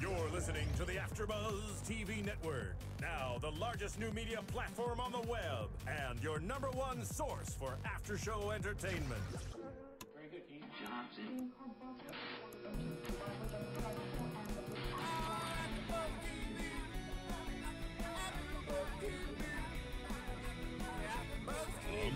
You're listening to the AfterBuzz TV network. Now, the largest new media platform on the web and your #1 source for after-show entertainment. Very good, Keith Johnson. From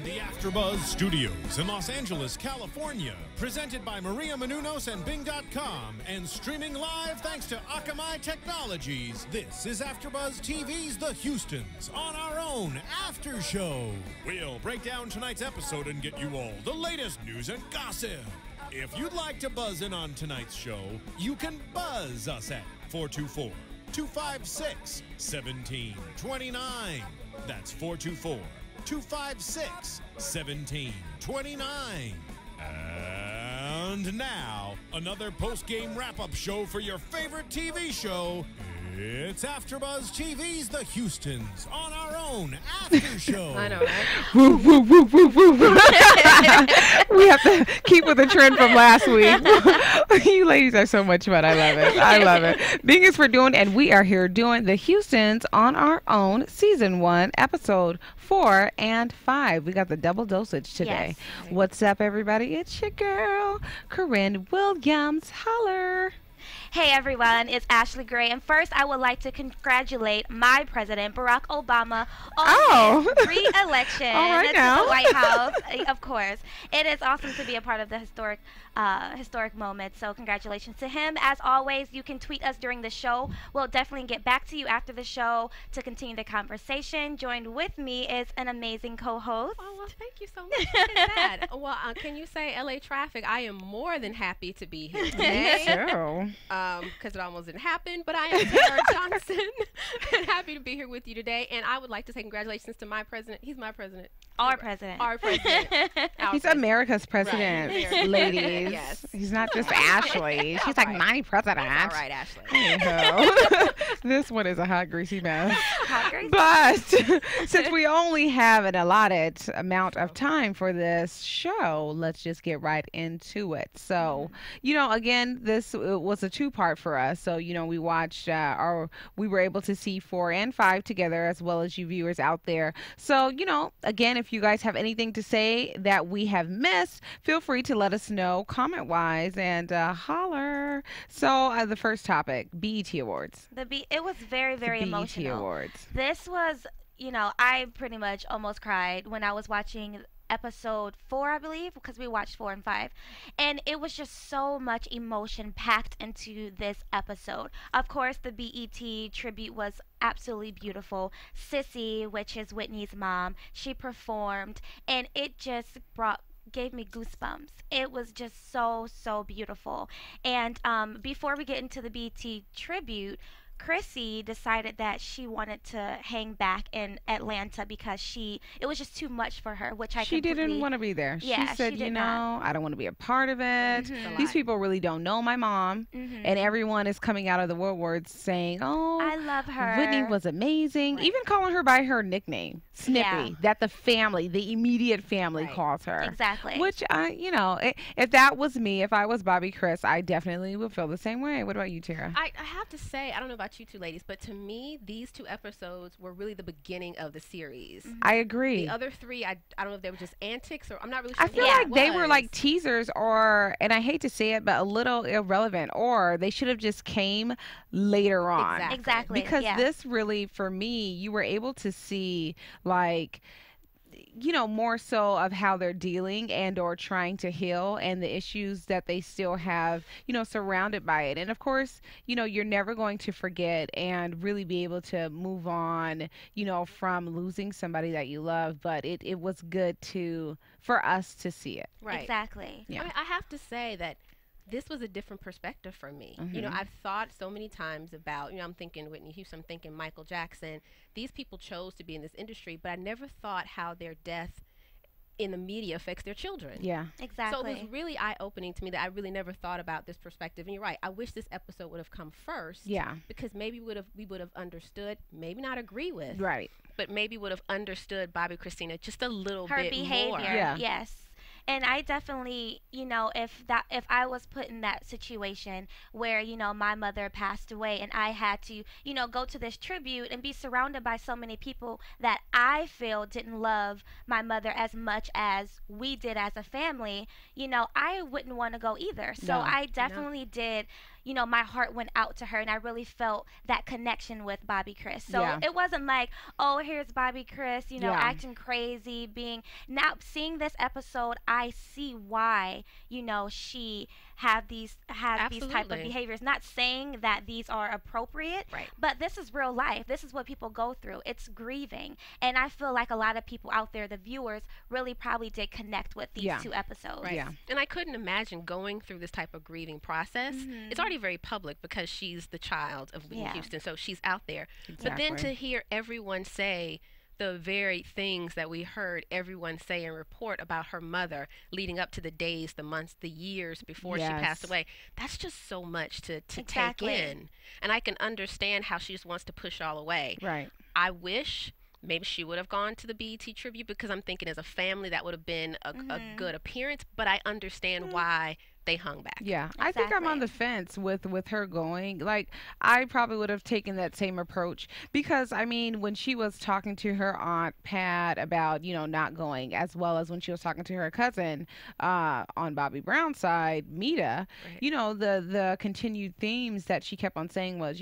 the AfterBuzz Studios in Los Angeles, California, presented by Maria Menounos and Bing.com, and streaming live thanks to Akamai Technologies, this is AfterBuzz TV's The Houstons on our own After Show. We'll break down tonight's episode and get you all the latest news and gossip. If you'd like to buzz in on tonight's show, you can buzz us at 424-256-1729. That's 424-256-1729. And now, another post-game wrap-up show for your favorite TV show. It's AfterBuzz TV's The Houstons on our own After Show. I know, right? Woo, woo, woo, woo, woo, woo. We have to keep with the trend from last week. You ladies are so much fun. I love it. I love it. Bing is for doing, and we are here doing The Houstons on our own Season 1, Episode 4 and 5. We got the double dosage today. Yes. What's up, everybody? It's your girl, Corrinne Williams. Holler. Hey everyone, it's Ashley Gray, and first I would like to congratulate my president, Barack Obama, on his re-election to the White House. Of course, it is awesome to be a part of the historic moment. So congratulations to him. As always, you can tweet us during the show. We'll definitely get back to you after the show to continue the conversation. Joined with me is an amazing co-host. Oh, well, thank you so much. What is that? Well, can you say LA traffic? I am more than happy to be here today. Because it almost didn't happen, but I am Tara Johnson and happy to be here with you today. And I would like to say congratulations to my president. He's my president. Our president. Our president. He's America's president, right. Ladies. Yes. He's not just Ashley. She's like my president. That's all right, Ashley. This one is a hot, greasy mess. Hot, greasy. But since we only have an allotted amount of time for this show, let's just get right into it. So, you know, again, this was a two-part for us. So, you know, we watched we were able to see 4 and 5 together, as well as you viewers out there. So, you know, again, if you guys have anything to say that we have missed, feel free to let us know comment-wise and holler. So, the first topic, BET Awards. It was very, very emotional. BET Awards. This was, you know, I pretty much almost cried when I was watching episode 4, I believe, because we watched 4 and 5, and it was just so much emotion packed into this episode. Of course, the BET tribute was absolutely beautiful. CeCe, which is Whitney's mom, she performed, and it just gave me goosebumps. It was just so beautiful. And before we get into the BET tribute, Krissy decided that she wanted to hang back in Atlanta because it was just too much for her, which she didn't want to be there. Yeah, she said, you know, I don't want to be a part of it. These people really don't know my mom, and everyone is coming out of the woodworks saying, oh, I love her. Whitney was amazing. Right. Even calling her by her nickname, Snippy, that the family, the immediate family calls her. Exactly. Which, you know, if that was me, if I was Bobby Chris, I definitely would feel the same way. What about you, Tara? I have to say, I don't know about you two ladies, but to me, these 2 episodes were really the beginning of the series. I agree. The other 3, I don't know if they were just antics, or I'm not really sure. I feel like they were like teasers, or, and I hate to say it, but a little irrelevant, or they should have just came later on. Exactly. Because this really, for me, you were able to see, like, you know, more so of how they're dealing and or trying to heal, and the issues that they still have, you know, surrounded by it. And of course, you know, you're never going to forget and really be able to move on, you know, from losing somebody that you love. But it was good for us to see it. Right. Exactly. Yeah. I mean, I have to say that this was a different perspective for me. You know, I've thought so many times about, you know, I'm thinking Whitney Houston, I'm thinking Michael Jackson. These people chose to be in this industry, but I never thought how their death in the media affects their children. Yeah, exactly. So it was really eye-opening to me that I really never thought about this perspective. And you're right. I wish this episode would have come first. Yeah. Because maybe we would have understood, maybe not agree with. Right. But maybe would have understood Bobby Christina just a little her bit behavior. more. Yeah. Yes. And I definitely, if I was put in that situation where, my mother passed away and I had to, go to this tribute and be surrounded by so many people that I feel didn't love my mother as much as we did as a family, I wouldn't want to go either. So I definitely did, my heart went out to her, and I really felt that connection with Bobby Criss. So it wasn't like, oh, here's Bobby Criss, acting crazy, now seeing this episode, I see why, she has these type of behaviors. Not saying that these are appropriate, but this is real life. This is what people go through. It's grieving. And I feel like a lot of people out there, the viewers, really probably did connect with these two episodes. Right. Yeah. And I couldn't imagine going through this type of grieving process. It's already very public because she's the child of Whitney Houston, so she's out there. Exactly. But then to hear everyone say the very things that we heard everyone say and report about her mother leading up to the days, the months, the years before she passed away, that's just so much to take in. And I can understand how she just wants to push it all away. Right. I wish maybe she would have gone to the BET tribute, because I'm thinking as a family that would have been a good appearance, but I understand why they hung back. Yeah, exactly. I think I'm on the fence with her going. Like, I probably would have taken that same approach, because I mean, when she was talking to her aunt Pat about not going, as well as when she was talking to her cousin on Bobby Brown's side, Mita, the continued themes that she kept on saying was,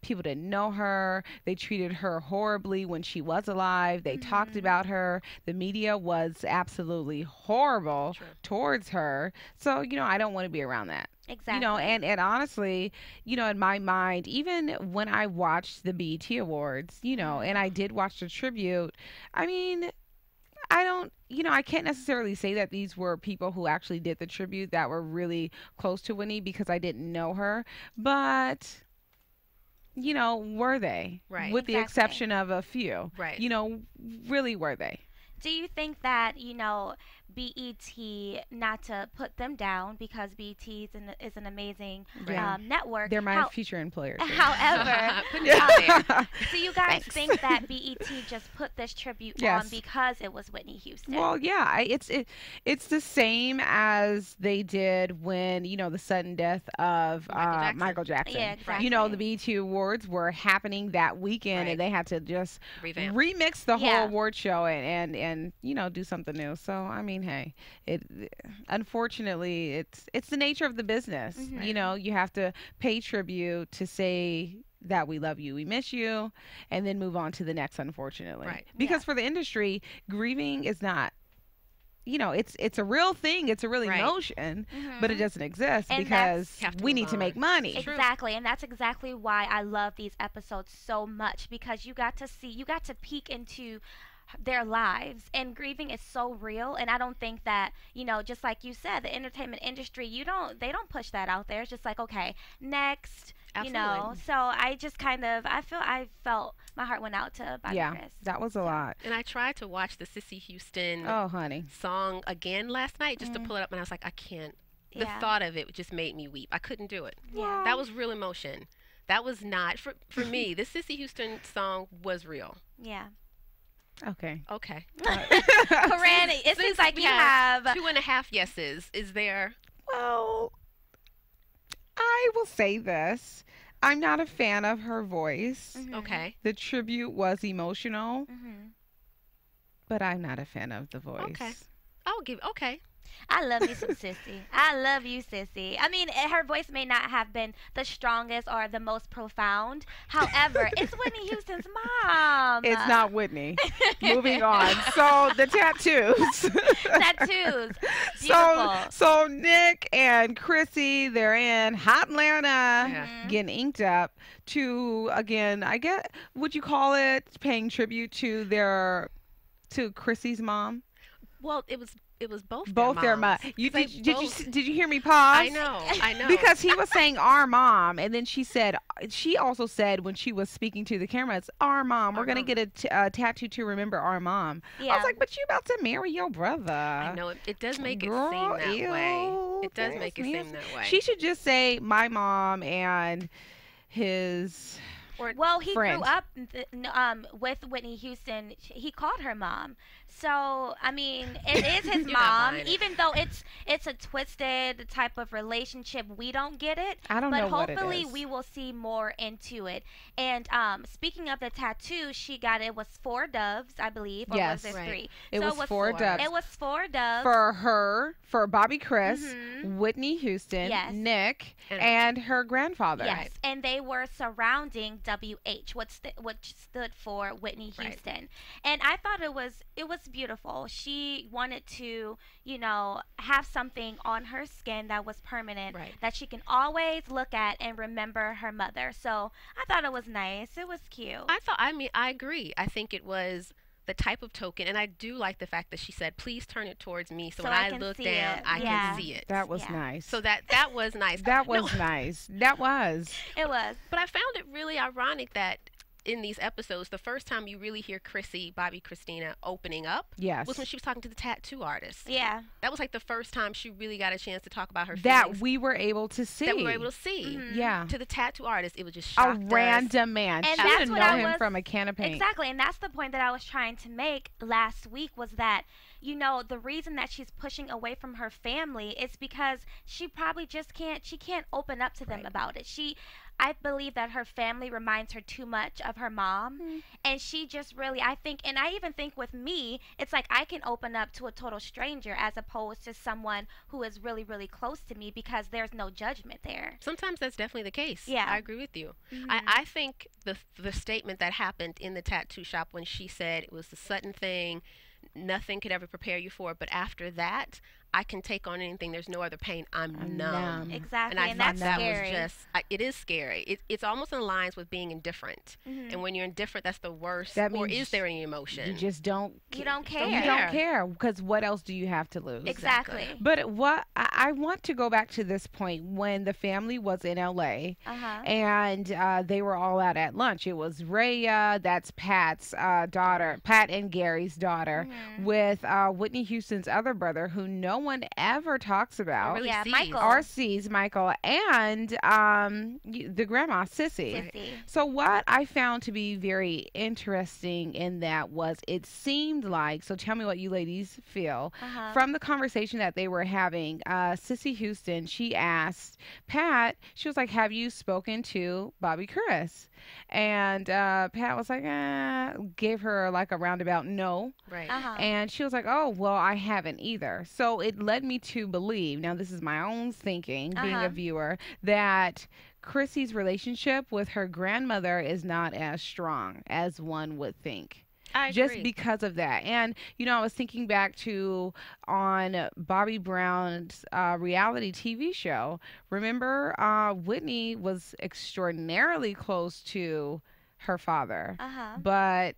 people didn't know her, they treated her horribly when she was alive, they talked about her, the media was absolutely horrible towards her. So I don't want to be around that. Exactly. And honestly, in my mind, even when I watched the BET Awards, and I did watch the tribute, I mean, I can't necessarily say that these were people who actually did the tribute that were really close to Whitney, because I didn't know her, but were they? Right. With the exception of a few. Right. Really were they? Do you think that, BET, not to put them down, because BET is an amazing network. They're my future employers. However, do you guys think that BET just put this tribute on because it was Whitney Houston? Well, yeah, it's the same as they did when, the sudden death of Michael Jackson. Yeah, exactly. The BET Awards were happening that weekend, and they had to just remix the whole award show and do something new. So, I mean, hey, unfortunately, it's the nature of the business. You have to pay tribute to say that we love you, we miss you, and then move on to the next, unfortunately. Right. Because for the industry, grieving is not, it's a real thing, it's a real emotion, but it doesn't exist, and because we need to make money. Exactly. And that's exactly why I love these episodes so much, because you got to peek into their lives, and grieving is so real. And I don't think that, just like you said, the entertainment industry, they don't push that out there. It's just like, okay, next. Absolutely. So I just I felt my heart went out to Bobby Criss. That was a lot. And I tried to watch the CeCe Houston song again last night just to pull it up, and I was like, I can't. The thought of it just made me weep. I couldn't do it. Yeah. That was real emotion. That was not, for me, the CeCe Houston song was real. Yeah. Okay. Okay. Corrinne, it seems like you have 2.5 yeses. Is there? Well, I will say this. I'm not a fan of her voice. Okay. The tribute was emotional, but I'm not a fan of the voice. Okay. I'll give. Okay. I love you some CeCe. I love you, CeCe. I mean, her voice may not have been the strongest or the most profound. However, it's Whitney Houston's mom. It's not Whitney. Moving on. So the tattoos. Tattoos. Beautiful. So Nick and Krissy, they're in hot Atlanta, getting inked up to, again, I guess, would you call it paying tribute to Krissy's mom? Well, it was both their moms. Did you hear me pause? I know. Because he was saying our mom, and then she also said when she was speaking to the camera, it's our mom. We're gonna get a tattoo to remember our mom. Yeah. I was like, but you about to marry your brother. I know it does make it seem that way. It does make it seem that way. She should just say my mom and his. Well, he grew up with Whitney Houston. He called her mom. So, I mean, it is his You're not mom, buying it. even though it's a twisted type of relationship. We don't get it. I don't but know what it hopefully is. we will see more into it. And speaking of the tattoo, she got it was 4 doves, I believe, or Yes. was it Right. 3? It So was 4 doves. It was 4 doves. For her, for Bobby Criss, Mhm. Whitney Houston, Yes. Nick, And- and her grandfather. Yes, and they were surrounding WH, which stood for Whitney Right. Houston. And I thought it was beautiful. She wanted to, have something on her skin that was permanent, Right. that she can always look at and remember her mother. So I thought it was nice. It was cute. I agree. I think it was the type of token, and I do like the fact that she said, please turn it towards me so So when I I can look see down, it. I Yeah. can see it. That was Yeah. nice. So that was nice. that No, was nice. That was. It was. But I found it really ironic that in these episodes, the first time you really hear Krissy, Bobby Christina opening up Yes. was when she was talking to the tattoo artist. Yeah. That was like the first time she really got a chance to talk about her That feelings we were able to see. that we were able to see. Mhm. Yeah. To the tattoo artist, it was just A shocked us. random man. And She that's didn't what know I him was- from a can of paint. Exactly, and that's the point that I was trying to make last week was that, the reason that she's pushing away from her family is because she probably just can't open up to them Right. about it. I believe that her family reminds her too much of her mom, and she just really, I think, and I even think with me, it's like I can open up to a total stranger as opposed to someone who is really, really close to me because there's no judgment there. Sometimes that's definitely the case. Yeah. I agree with you. Mhm. I think the statement that happened in the tattoo shop when she said it was the sudden thing, nothing could ever prepare you for it, but after that, I can take on anything. There's no other pain. I'm I'm numb. numb. Exactly, And I and thought that's that scary. was just, it is scary. It's almost in lines with being indifferent. Mhm. And when you're indifferent, that's the worst. That Or means is there any emotion? You just don't. You don't You care. don't care because what else do you have to lose? Exactly. But what I want to go back to this point when the family was in LA Uh-huh. and they were all out at lunch. It was Raya, that's Pat's daughter, Pat and Gary's daughter, Mhm. with Whitney Houston's other brother, who no one ever talks about. really Yeah, sees. Michael. RC's Michael and the grandma Sissy. Sissy. So what I found to be very interesting in that was it seemed like, so tell me what you ladies feel, Uh-huh. from the conversation that they were having, Cece Houston, she asked Pat, she was like, have you spoken to Bobby Criss? And Pat was like, gave her like a roundabout no. Right. Uh-huh. And she was like, oh, well, I haven't either. So it led me to believe, now this is my own thinking, being Uh-huh. a viewer, that Krissy's relationship with her grandmother is not as strong as one would think. I Just agree. because of that. And, I was thinking back to on Bobby Brown's reality TV show. Remember, Whitney was extraordinarily close to her father, Uh-huh. but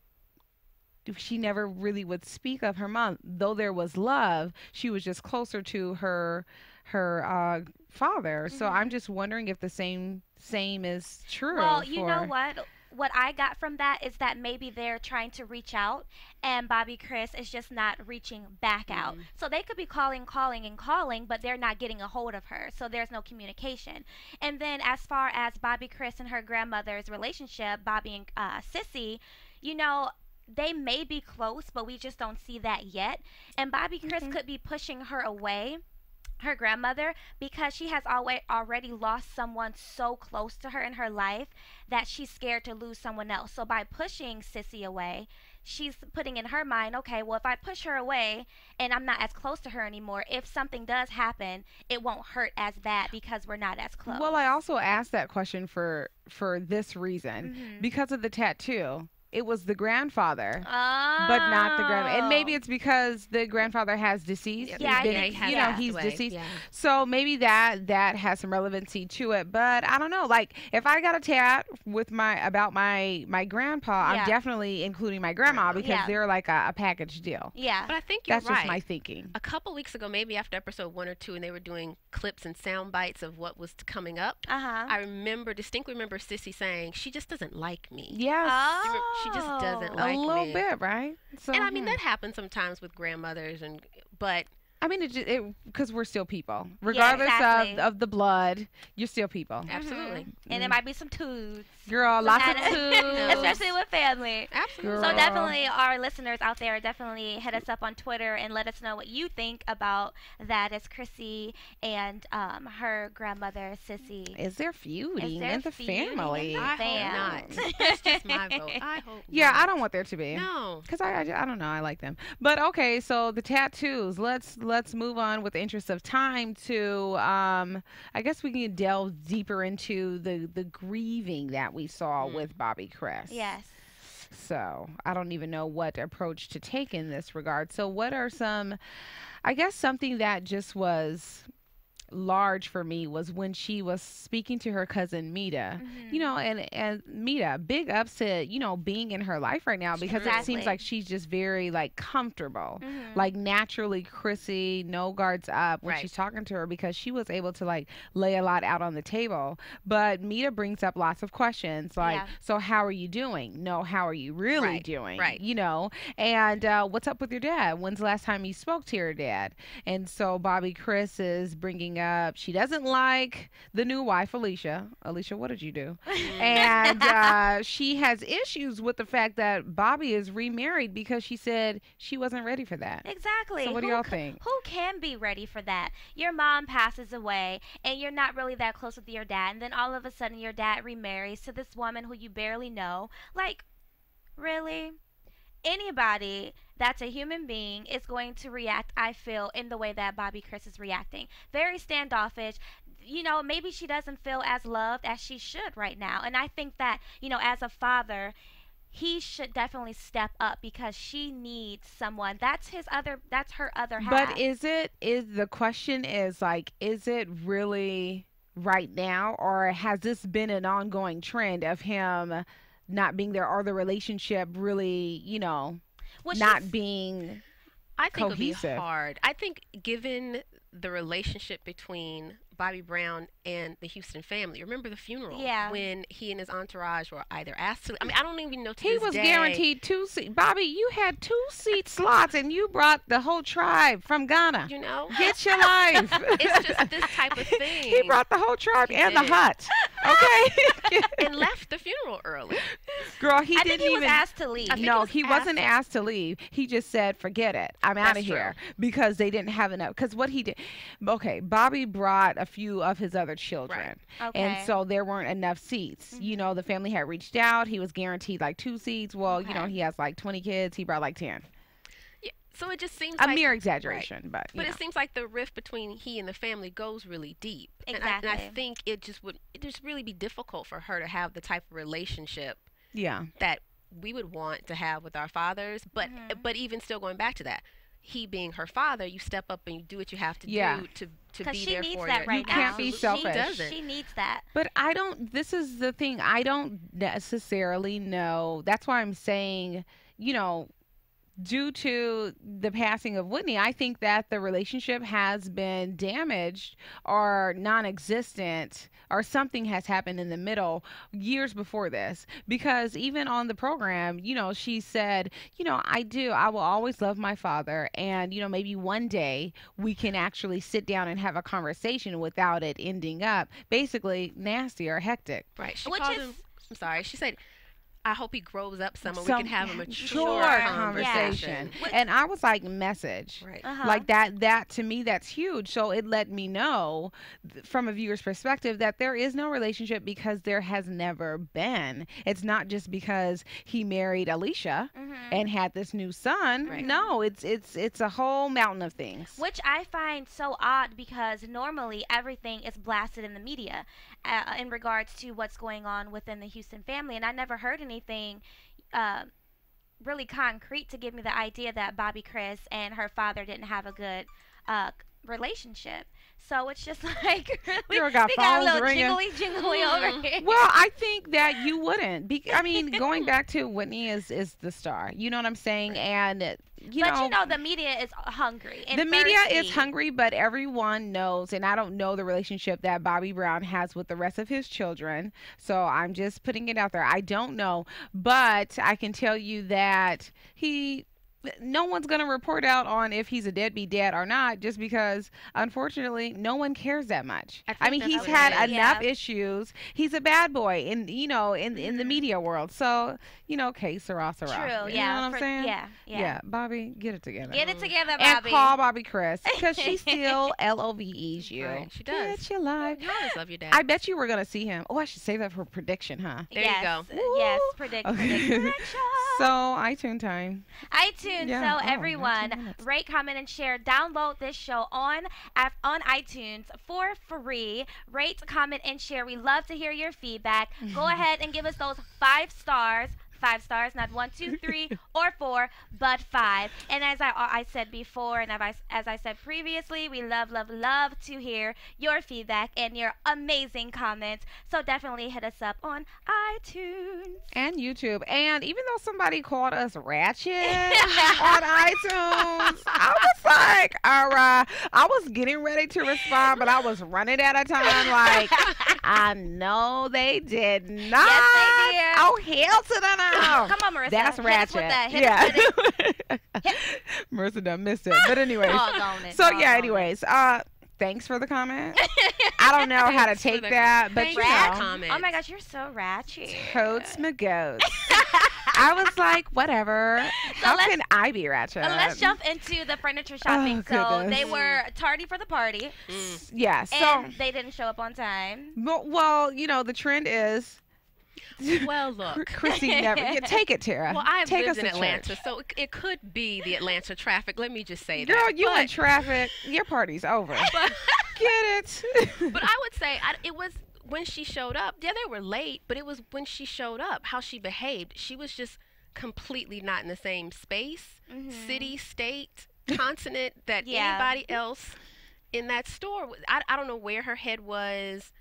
she never really would speak of her mom. Though there was love, she was just closer to her father. So Mhm. I'm just wondering if the same is true. Well, you know for- what? What I got from that is that maybe they're trying to reach out and Bobby Criss is just not reaching back out. So they could be calling, but they're not getting a hold of her. So there's no communication. And then as far as Bobby Criss and her grandmother's relationship, Bobby and Sissy, they may be close, but we just don't see that yet. And Bobby Criss could be pushing her away, her grandmother, because she has already lost someone so close to her in her life that she's scared to lose someone else. So by pushing Sissy away, she's putting in her mind, okay, well, if I push her away and I'm not as close to her anymore, if something does happen, it won't hurt as bad because we're not as close. Well, I also asked that question for this reason, Mhm. because of the tattoo. It was the grandfather, Oh. but not the grandma. And maybe it's because the grandfather has deceased. Yeah, I He's think been- so. he's Passed away. deceased. Yeah. So maybe that has some relevancy to it. But I don't know. Like if I got a tat with about my grandpa, Yeah. I'm definitely including my grandma because Yeah. they're like a package deal. Yeah. But I think you're That's right. just my thinking. A couple weeks ago, maybe after episode 1 or 2, and they were doing clips and sound bites of what was coming up, Uh-huh. I distinctly remember Sissy saying, she just doesn't like me. Yes. She just doesn't A like little me. bit, right? So, And I mean, that happens sometimes with grandmothers, but I mean, because we're still people, regardless exactly. of the blood. You're still people. absolutely. And there might be some tudes. Girl, lots of That- twos. especially with family. Absolutely. So Girl. definitely, our listeners out there, definitely hit us up on Twitter and let us know what you think about that. As Krissy and her grandmother CeCe. Is there feuding there in the feuding in family? the I Fam. hope not. That's just my vote. I hope Yeah, not. I don't want there to be. No. Cause I don't know, I like them. But okay, so the tattoos. Let's move on with the interest of time to I guess we can delve deeper into the grieving that we saw with Bobby Criss. Yes. So I don't even know what approach to take in this regard. So what are some, I guess something that just was large for me was when she was speaking to her cousin Mita, you know, and Mita, big ups to, you know, being in her life right now, because it Exactly. seems like she's just very like comfortable, like naturally Krissy, no guards up when Right. she's talking to her, because she was able to like lay a lot out on the table. But Mita brings up lots of questions like, Yeah. so how are you doing? No, how are you really Right, doing? right. You know, and what's up with your dad? When's the last time you spoke to your dad? And so Bobby Criss is bringing up she doesn't like the new wife, Alicia. Alicia, what did you do? And she has issues with the fact that Bobby is remarried because she said she wasn't ready for that. Exactly. So what do y'all think? Who can be ready for that? Your mom passes away and you're not really that close with your dad, and then all of a sudden your dad remarries to this woman who you barely know. Like, really? Anybody that's a human being is going to react, I feel, in the way that Bobby Criss is reacting. Very standoffish. You know, maybe she doesn't feel as loved as she should right now. And I think that, you know, as a father, he should definitely step up because she needs someone. That's her other half. But is the question is like, is it really right now, or has this been an ongoing trend of him not being there, or the relationship really, you know, Well, not she's- being I think it would be cohesive? hard. I think given the relationship between Bobby Brown and the Houston family. Remember the funeral? Yeah. When he and his entourage were either asked to. I mean, I don't even know. To He this was day, guaranteed 2 seats. Bobby, you had 2 seat slots and you brought the whole tribe from Ghana. You know, Get your life. it's just this type of thing. He brought the whole tribe He and the did. hut. Okay. and left the funeral early. Girl, he I didn't think he was even asked to leave. I think No, was he wasn't asked to leave. He just said, "Forget it. I'm out of That's here," true. because they didn't have enough. Because what he did, okay, Bobby brought a few of his other children, Okay. and so there weren't enough seats. You know, the family had reached out. He was guaranteed like 2 seats. Well, you know, Okay. he has like 20 kids. He brought like 10. Yeah, so it just seems A like mere exaggeration, but you But know. it seems like the rift between he and the family goes really deep. And I Exactly. think it just really be difficult for her to have the type of relationship Yeah. that we would want to have with our fathers. But Mm-hmm. but even still going back to that, he being her father, you step up and you do what you have to Yeah. do to Because be she there needs for that your right You now. can't be She selfish. doesn't. She needs that. But I don't, this is the thing, I don't necessarily know. That's why I'm saying, you know, due to the passing of Whitney, I think that the relationship has been damaged or non-existent, or something has happened in the middle years before this. Because even on the program, you know, she said, you know, I will always love my father, and, you know, maybe one day we can actually sit down and have a conversation without it ending up basically nasty or hectic. Right. She Which called is- him. I'm sorry. She said, "I hope he grows up some, and we Some can have a mature mature conversation. conversation." And I was like, message. Right. Uh-huh. Like that to me, that's huge. So it let me know from a viewer's perspective that there is no relationship because there has never been. It's not just because he married Alicia and had this new son. Right. No, it's a whole mountain of things. Which I find so odd because normally everything is blasted in the media in regards to what's going on within the Houston family. And I never heard anything really concrete to give me the idea that Bobby Criss and her father didn't have a good relationship. So it's just like, really, Girl got we got a phones little ringing. jingly over here. Well, I think that you wouldn't. I mean, going back to Whitney is the star. You know what I'm saying? And but you know, the media is hungry. And the media is thirsty. hungry, but everyone knows, and I don't know the relationship that Bobby Brown has with the rest of his children, so I'm just putting it out there. I don't know, but I can tell you that he no one's going to report out on if he's a deadbeat dad or not, just because, unfortunately, no one cares that much. I mean, he's had enough issues. He's a bad boy in the media world. So, que sera, sera. True, You know what I'm saying? Yeah. Bobby, get it together. Get it together, Bobby. And call Bobby Chris, because she still LOVEs you. Right, she does. Get your life. You always love your dad. I bet you were going to see him. Oh, I should save that for prediction, huh? There you go. Yes, prediction. So, iTunes time. iTunes. Yeah. So everyone, 19 minutes. rate, comment, and share. Download this show on iTunes for free. Rate, comment, and share. We love to hear your feedback. Go ahead and give us those 5 stars. 5 stars, not 1, 2, 3, or 4, but 5. And as I said before, and as I said previously, we love to hear your feedback and your amazing comments. So definitely hit us up on iTunes and YouTube. And even though somebody called us ratchet on iTunes, I was like, all right. I was getting ready to respond, but I was running out of time. Like, I know they did not. Yes, they did. Oh, hell to the no. Come on, Marissa. That's ratchet. Marissa done missed it. But anyways. Anyways, thanks for the comment. I don't know how to take that, but you know. Oh my gosh, you're so ratchet. Totes my goats. I was like, whatever. How can I be ratchet? Let's jump into the furniture shopping. So they were tardy for the party. Yeah. So and they didn't show up on time. Well, the trend is. Well, look. Krissy never. Take it, Tara. Well, I've Take lived us in to Atlanta, church. so it could be the Atlanta traffic. Let me just say that. Girl, you in traffic. Your party's over. Get it. But I would say it was when she showed up. Yeah, they were late, but it was when she showed up, how she behaved. She was just completely not in the same space, city, state, continent that anybody else in that store. I don't know where her head was.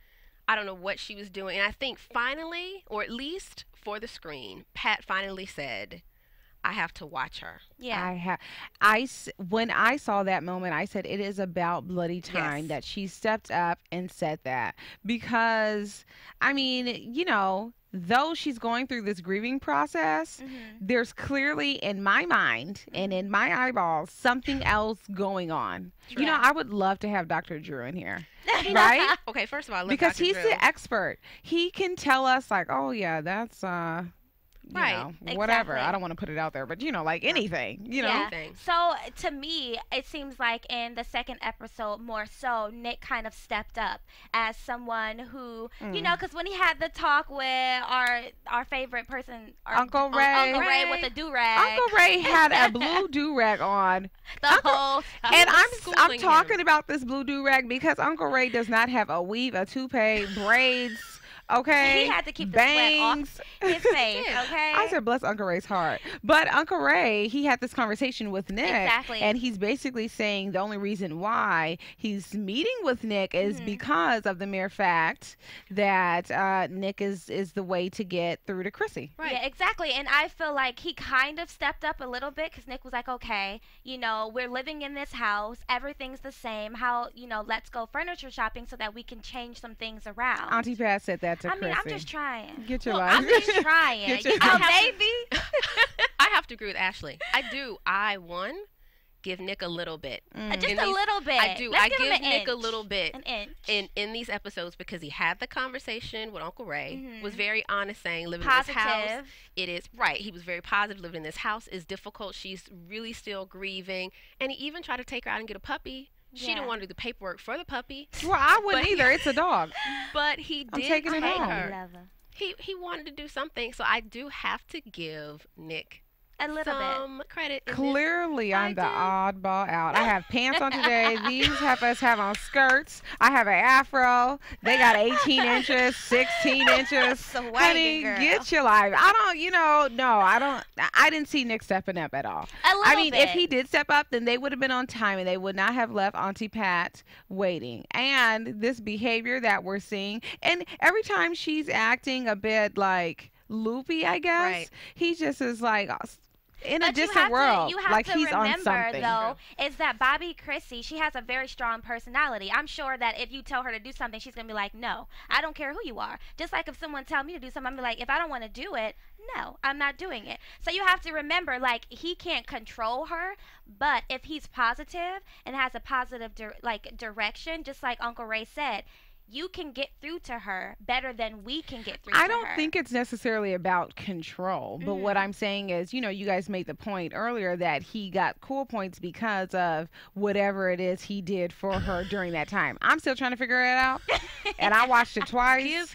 I don't know what she was doing. And I think finally, or at least for the screen, Pat finally said, I have to watch her. Yeah. When I saw that moment, I said, it is about bloody time that she stepped up and said that. Because, I mean, though she's going through this grieving process, there's clearly in my mind and in my eyeballs something else going on. True. I would love to have Dr. Drew in here. Right? Okay, first of all, I love because Dr. he's Drew. the expert. He can tell us like, oh yeah, that's whatever. I don't want to put it out there, but like anything, Anything. So to me, it seems like in the second episode more so, Nick kind of stepped up as someone who, because when he had the talk with our favorite person, Uncle Ray with the do-rag. Uncle Ray had a blue do-rag on. And I'm talking about this blue do-rag because Uncle Ray does not have a weave, a toupee, braids. Okay. He had to keep the sweat off his face. Okay. I said, bless Uncle Ray's heart. But Uncle Ray, he had this conversation with Nick. Exactly. And he's basically saying the only reason why he's meeting with Nick is because of the mere fact that Nick is the way to get through to Krissy. Right. Yeah, exactly. And I feel like he kind of stepped up a little bit because Nick was like, okay, we're living in this house. Everything's the same. How, let's go furniture shopping so that we can change some things around. Auntie Pat said that to Krissy. I mean, I'm just trying. Get your life. I'm just trying. Get your baby. I have to agree with Ashley. I give Nick a little bit. Just a little bit. I do. Let's give him Nick a little bit. An inch. In these episodes because he had the conversation with Uncle Ray, was very honest saying living positive. in this house. It is right. He was very positive. Living in this house is difficult. She's really still grieving. And he even tried to take her out and get a puppy. She didn't want to do the paperwork for the puppy. Well, I wouldn't either. It's a dog. But he did taking it take home. her. He wanted to do something. So I do have to give Nick a little some credit. Clearly, I'm the oddball out. I have pants on today. These heifers have on skirts. I have an afro. They got 18 inches, 16 inches. Honey, girl. Get your life. I didn't see Nick stepping up at all. A little bit. If he did step up, then they would have been on time and they would not have left Auntie Pat waiting. And this behavior that we're seeing, and every time she's acting a bit like loopy, I guess, he just is like, in a But distant world, you have like to he's on remember, something. though, is that Bobby Krissy, she has a very strong personality. I'm sure that if you tell her to do something, she's going to be like, no, I don't care who you are. Just like if someone tell me to do something, I'm like, if I don't want to do it, no, I'm not doing it. So you have to remember, like, he can't control her, but if he's positive and has a positive direction, just like Uncle Ray said, you can get through to her better than we can get through to her. I don't think it's necessarily about control, but what I'm saying is, you know, you guys made the point earlier that he got cool points because of whatever it is he did for her during that time. I'm still trying to figure it out, and I watched it twice.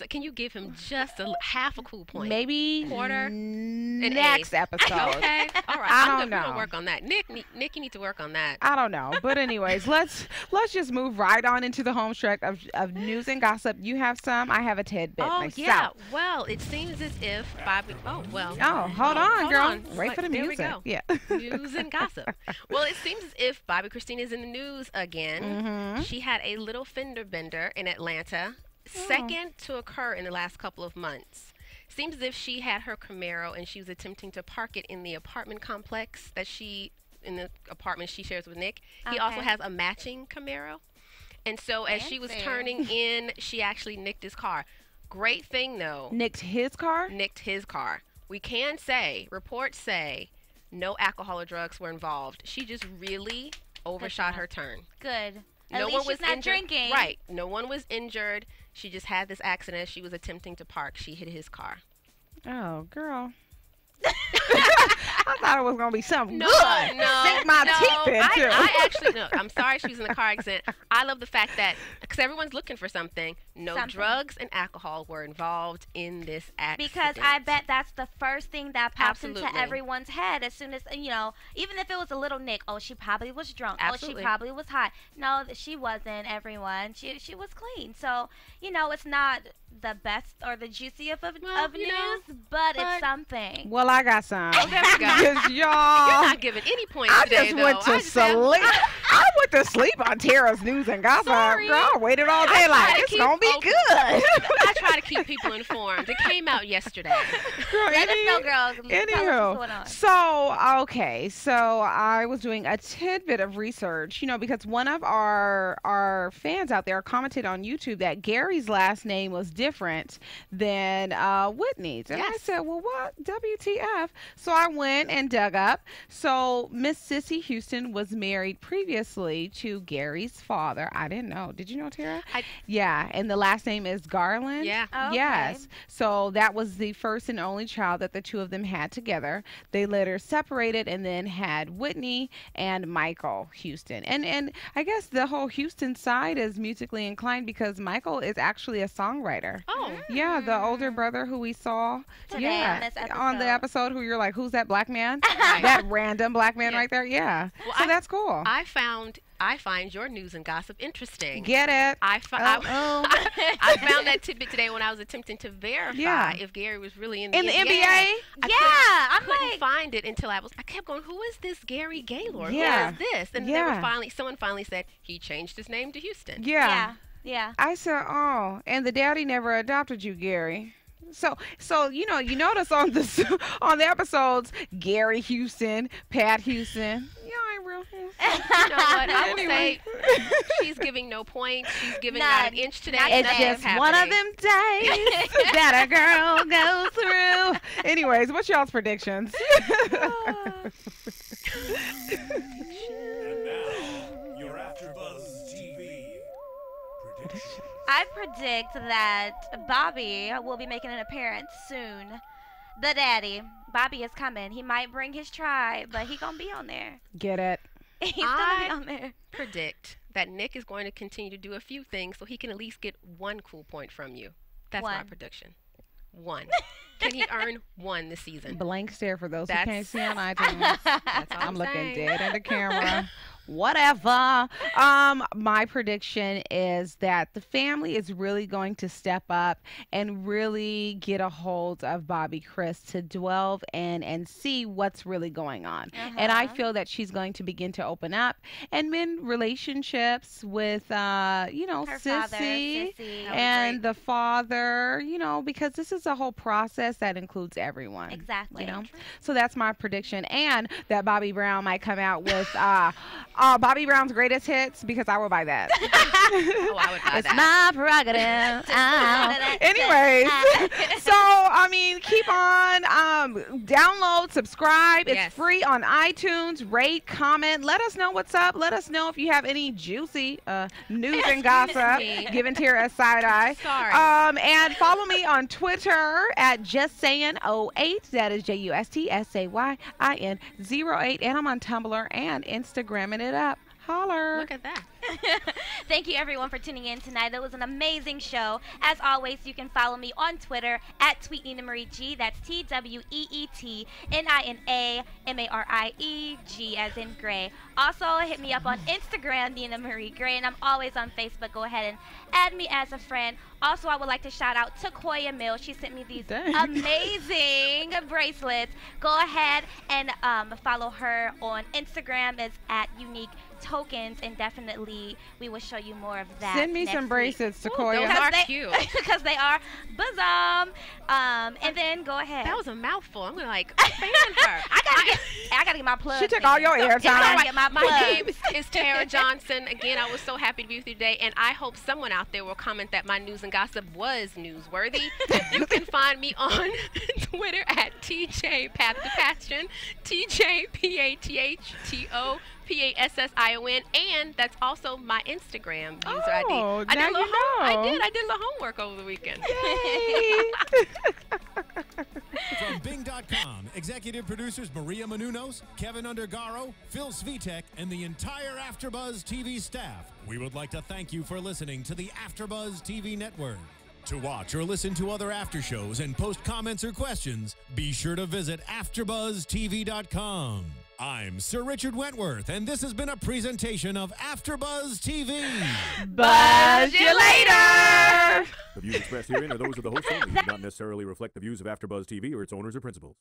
Can you give him just half a cool point? Maybe quarter. Next episode. Okay, all right. I I'm don't know. gonna work on that. Nick, you need to work on that. I don't know, but anyways, let's just move right on into the home stretch of news and gossip. You have some. I have a tidbit myself. Yeah. Well, it seems as if Bobby. Oh well. Oh, hold on, girl. Wait for the there music. We go. Yeah. News and gossip. Well, it seems as if Bobby Christina is in the news again. She had a little fender bender in Atlanta, second to occur in the last couple of months. Seems as if she had her Camaro and she was attempting to park it in the apartment complex in the apartment she shares with Nick. He also has a matching Camaro. And so as she was turning in, she actually nicked his car. Great thing, though. Nicked his car? Nicked his car. We can say, reports say, no alcohol or drugs were involved. She just really overshot her turn. Good. No At one least was she's not injured. drinking. Right. No one was injured. She just had this accident as she was attempting to park. She hit his car. Oh, girl. I thought it was gonna be something good. Sink my teeth into. I actually no. I'm sorry she was in a car accident. I love the fact that because everyone's looking for something, drugs and alcohol were involved in this accident. Because I bet that's the first thing that pops into everyone's head as soon as even if it was a little nick. Oh, she probably was drunk. Absolutely. Oh, she probably was high. No, she wasn't. Everyone, she was clean. So it's not the best or the juiciest of news, but it's something. Well, I got some. Oh, there we go. Because You're y'all, not giving any points I today, just though. went to sleep. I went to sleep on Tara's news and gossip. Sorry. Girl, I waited all day like it's gonna be good. I try to keep people informed. It came out yesterday. Girl, Let us know, girls. Tell us what's going on. So I was doing a tidbit of research, because one of our fans out there commented on YouTube that Gary's last name was different than Whitney's. And I said, well, what? WTF? So I went and dug up. So Miss CeCe Houston was married previously to Gary's father. I didn't know. Did you know, Tara? Yeah. And the last name is Garland. Yeah. Oh, okay. Yes. So that was the first and only child that the two of them had together. They later separated and then had Whitney and Michael Houston. And I guess the whole Houston side is musically inclined because Michael is actually a songwriter. Oh. Yeah, the older brother who we saw Today on this on the episode. episode who you're like, who's that black man? That random black man right there. Yeah. Well, so that's cool. I find your news and gossip interesting. Get it? I found that tidbit today when I was attempting to verify if Gary was really in the NBA. I couldn't find it until I kept going, who is this Gary Gaylord? Yeah. Who is this? And someone finally said he changed his name to Houston. Yeah. Yeah. I said, oh, and the daddy never adopted you, Gary. So you notice on the episodes, Gary Houston, Pat Houston. You ain't real Houston. You know what? I would say she's giving no points. She's giving not an inch today. It's just one of them days that a girl goes through. Anyways, what's y'all's predictions? And now, your AfterBuzz TV predictions. I predict that Bobby will be making an appearance soon. The daddy. Bobby is coming. He might bring his tribe, but he's going to be on there. Get it? He's going to be on there. Predict that Nick is going to continue to do a few things so he can at least get one cool point from you. That's my prediction. One. Can he earn one this season? Blank stare for those who can't see on iTunes. That's all I'm looking dead in the camera. whatever. My prediction is that the family is really going to step up and really get a hold of Bobby Chris to delve in and see what's really going on. And I feel that she's going to begin to open up and mend relationships with, you know, CeCe and the father, you know, because this is a whole process that includes everyone. Exactly. You know? So that's my prediction. And that Bobby Brown might come out with Bobby Brown's greatest hits, because I will buy that. Oh, I would buy it's that. my prerogative. Anyways, so I mean, keep on, download, subscribe. It's free on iTunes. Rate, comment. Let us know what's up. Let us know if you have any juicy news and gossip given to your side eye. Sorry. And follow me on Twitter at JustSayin08. That is JustSayin08. And I'm on Tumblr and Instagramming it up. Holler. Look at that. Thank you, everyone, for tuning in tonight. That was an amazing show. As always, you can follow me on Twitter at TweetNinaMarieG. That's TweetNinaMarieG, as in Gray. Also, hit me up on Instagram, Nina Marie Gray, and I'm always on Facebook. Go ahead and add me as a friend. Also, I would like to shout out to Koya Mills. She sent me these amazing bracelets. Go ahead and follow her on Instagram. It's at Unique Tokens, and definitely we will show you more of that. Send me some bracelets to Koya. Those are cute. Because they are bosom. And then go ahead. That was a mouthful. I'm gonna like fan her. I gotta get my plug. She took all your airtime. My name is Tara Johnson. Again, I was so happy to be with you today, and I hope someone out there will comment that my news and gossip was newsworthy. You can find me on Twitter at TJ Path to Passion, TJPATHTO. PASSION, and that's also my Instagram user ID. I did a little homework over the weekend. From Bing.com, executive producers Maria Menounos, Kevin Undergaro, Phil Svitek, and the entire AfterBuzz TV staff, we would like to thank you for listening to the AfterBuzz TV network. To watch or listen to other after shows and post comments or questions, be sure to visit AfterBuzzTV.com. I'm Sir Richard Wentworth, and this has been a presentation of AfterBuzz TV. Buzz you later! The views expressed herein are those of the host only, do not necessarily reflect the views of AfterBuzz TV or its owners or principals.